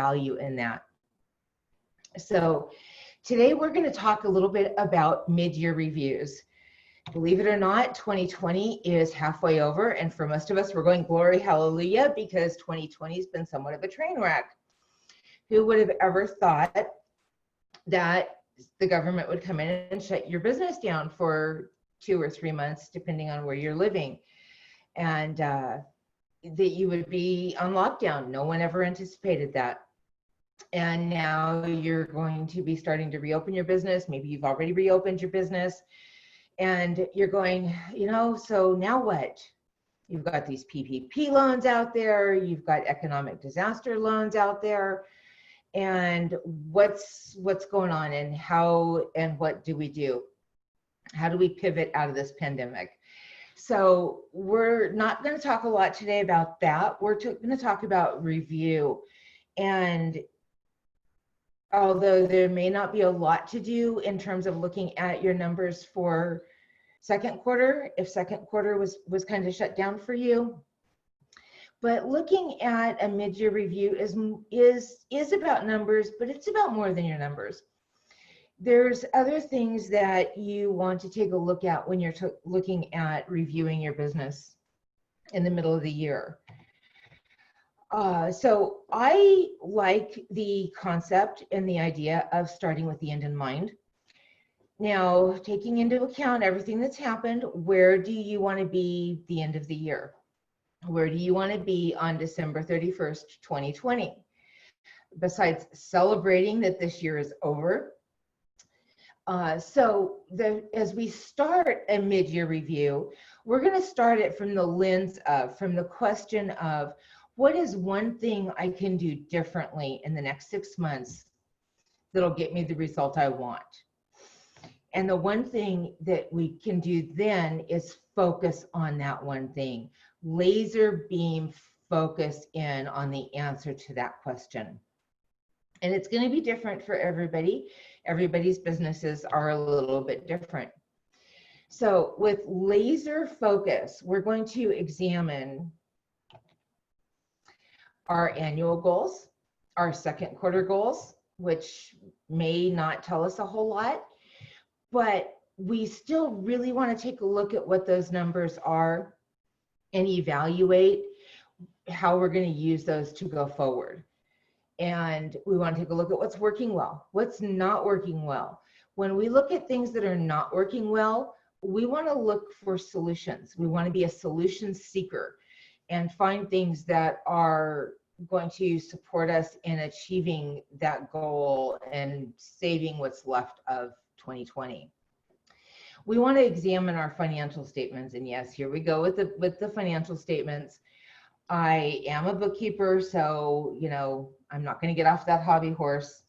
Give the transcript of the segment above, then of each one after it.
value in that. So today we're going to talk a little bit about mid-year reviews. Believe it or not, 2020 is halfway over, and for most of us, we're going glory hallelujah because 2020 has been somewhat of a train wreck. Who would have ever thought that the government would come in and shut your business down for 2 or 3 months, depending on where you're living, and that you would be on lockdown? No one ever anticipated that. And now you're going to be starting to reopen your business. Maybe you've already reopened your business, and you're going, so now what? You've got these PPP loans out there, you've got economic disaster loans out there, and what's going on, and how and what do we do? How do we pivot out of this pandemic? So we're not going to talk a lot today about that. We're going to talk about review. And although there may not be a lot to do in terms of looking at your numbers for second quarter, if second quarter was kind of shut down for you, but looking at a mid-year review is about numbers, but it's about more than your numbers. There's other things that you want to take a look at when you're looking at reviewing your business in the middle of the year. So I like the concept and the idea of starting with the end in mind. Now, taking into account everything that's happened, where do you want to be the end of the year? Where do you want to be on December 31st, 2020? Besides celebrating that this year is over. As we start a mid-year review, we're going to start it from the lens of, from the question of, what is one thing I can do differently in the next 6 months that'll get me the result I want? And the one thing that we can do then is focus on that one thing. Laser beam focus in on the answer to that question. And it's going to be different for everybody. Everybody's businesses are a little bit different. So with laser focus, we're going to examine our annual goals, our second quarter goals, which may not tell us a whole lot, but we still really want to take a look at what those numbers are and evaluate how we're going to use those to go forward. And we want to take a look at what's working well, what's not working well. When we look at things that are not working well, we want to look for solutions. We want to be a solution seeker and find things that are going to support us in achieving that goal and saving what's left of 2020. We want to examine our financial statements, and yes, here we go with the financial statements. I am a bookkeeper, so I'm not going to get off that hobby horse.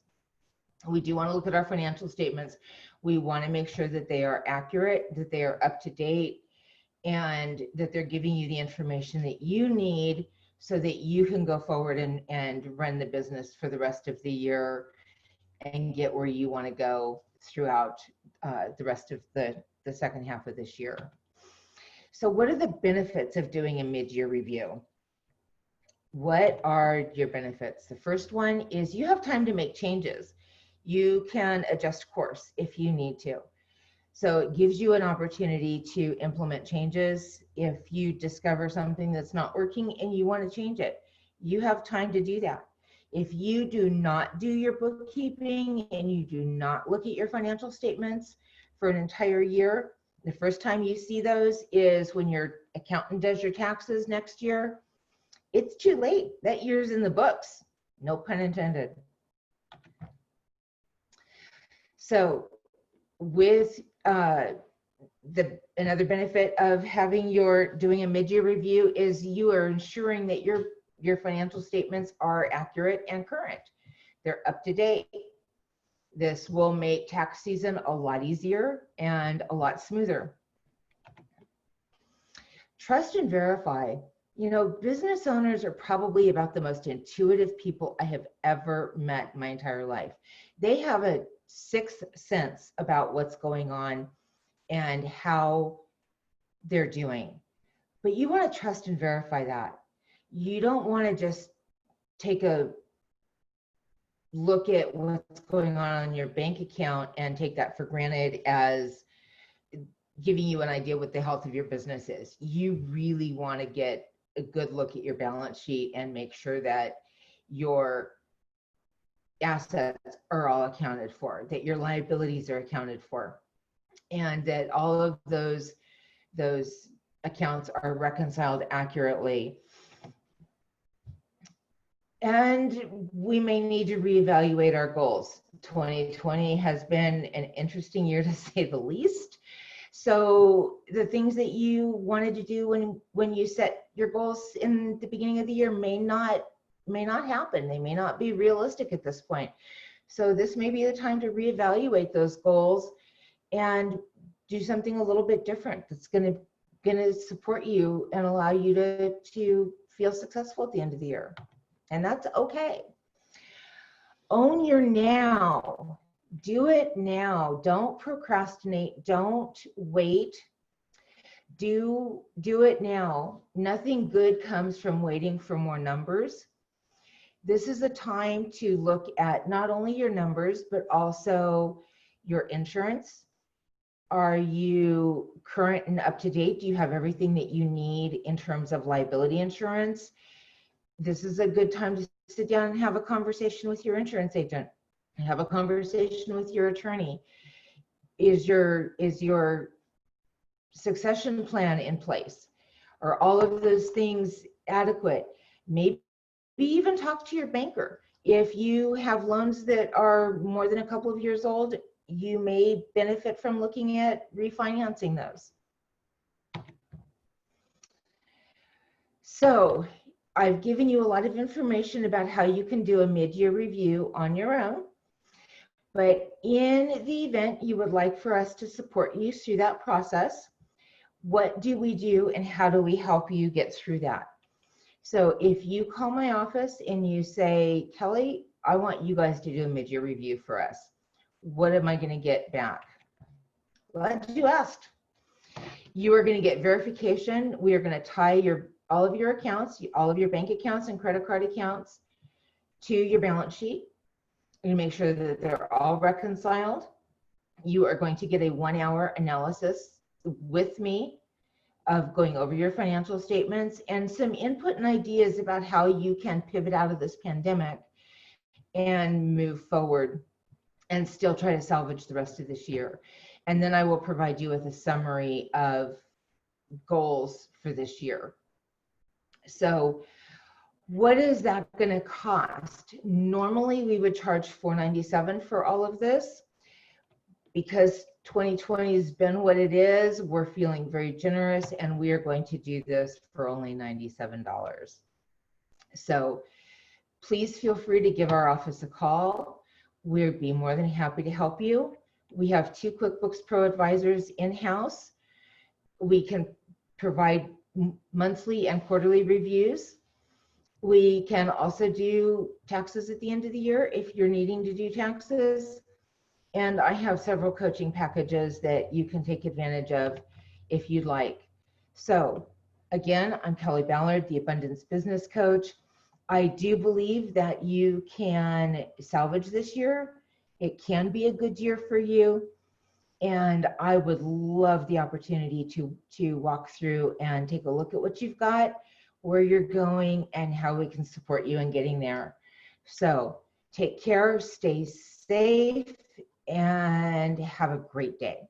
We do want to look at our financial statements. We want to make sure that they are accurate, that they are up to date, and that they're giving you the information that you need so that you can go forward and run the business for the rest of the year and get where you want to go throughout the rest of the second half of this year. So what are the benefits of doing a mid-year review? What are your benefits? The first one is you have time to make changes. You can adjust course if you need to. So it gives you an opportunity to implement changes. If you discover something that's not working and you want to change it, you have time to do that. If you do not do your bookkeeping and you do not look at your financial statements for an entire year, the first time you see those is when your accountant does your taxes next year. It's too late. That year's in the books. No pun intended. So with another benefit of doing a mid-year review is you are ensuring that your financial statements are accurate and current. They're up to date. This will make tax season a lot easier and a lot smoother. Trust and verify. Business owners are probably about the most intuitive people I have ever met in my entire life. They have a sixth sense about what's going on and how they're doing. But you want to trust and verify that. You don't want to just take a look at what's going on your bank account and take that for granted as giving you an idea what the health of your business is. You really want to get a good look at your balance sheet and make sure that your assets are all accounted for, that your liabilities are accounted for, and that all of those accounts are reconciled accurately. And we may need to reevaluate our goals. 2020 has been an interesting year to say the least. So the things that you wanted to do when you set your goals in the beginning of the year may not happen. They may not be realistic at this point. So this may be the time to reevaluate those goals and do something a little bit different that's going to support you and allow you to feel successful at the end of the year. And that's okay. Own your now. Do it now. Don't procrastinate. Don't wait. Do it now. Nothing good comes from waiting for more numbers. This is a time to look at not only your numbers, but also your insurance. Are you current and up to date? Do you have everything that you need in terms of liability insurance? This is a good time to sit down and have a conversation with your insurance agent. Have a conversation with your attorney. Is your succession plan in place? Are all of those things adequate? Maybe even talk to your banker. If you have loans that are more than a couple of years old, you may benefit from looking at refinancing those. So I've given you a lot of information about how you can do a mid-year review on your own. But in the event you would like for us to support you through that process, what do we do and how do we help you get through that? So if you call my office and you say, Kelly, I want you guys to do a mid-year review for us, what am I going to get back? Glad you asked. You are going to get verification. We are going to tie all of your accounts, all of your bank accounts and credit card accounts to your balance sheet. You're going to make sure that they're all reconciled. You are going to get a 1-hour analysis with me of going over your financial statements and some input and ideas about how you can pivot out of this pandemic and move forward and still try to salvage the rest of this year. And then I will provide you with a summary of goals for this year. So what is that going to cost? Normally we would charge $497 for all of this. Because 2020 has been what it is, we're feeling very generous and we are going to do this for only $97. So please feel free to give our office a call. We'd be more than happy to help you. We have 2 QuickBooks Pro advisors in-house. We can provide monthly and quarterly reviews. We can also do taxes at the end of the year if you're needing to do taxes. And I have several coaching packages that you can take advantage of if you'd like. So again, I'm Kelly Ballard, the Abundance Business Coach. I do believe that you can salvage this year. It can be a good year for you. And I would love the opportunity to walk through and take a look at what you've got, where you're going, and how we can support you in getting there. So take care, stay safe, and have a great day.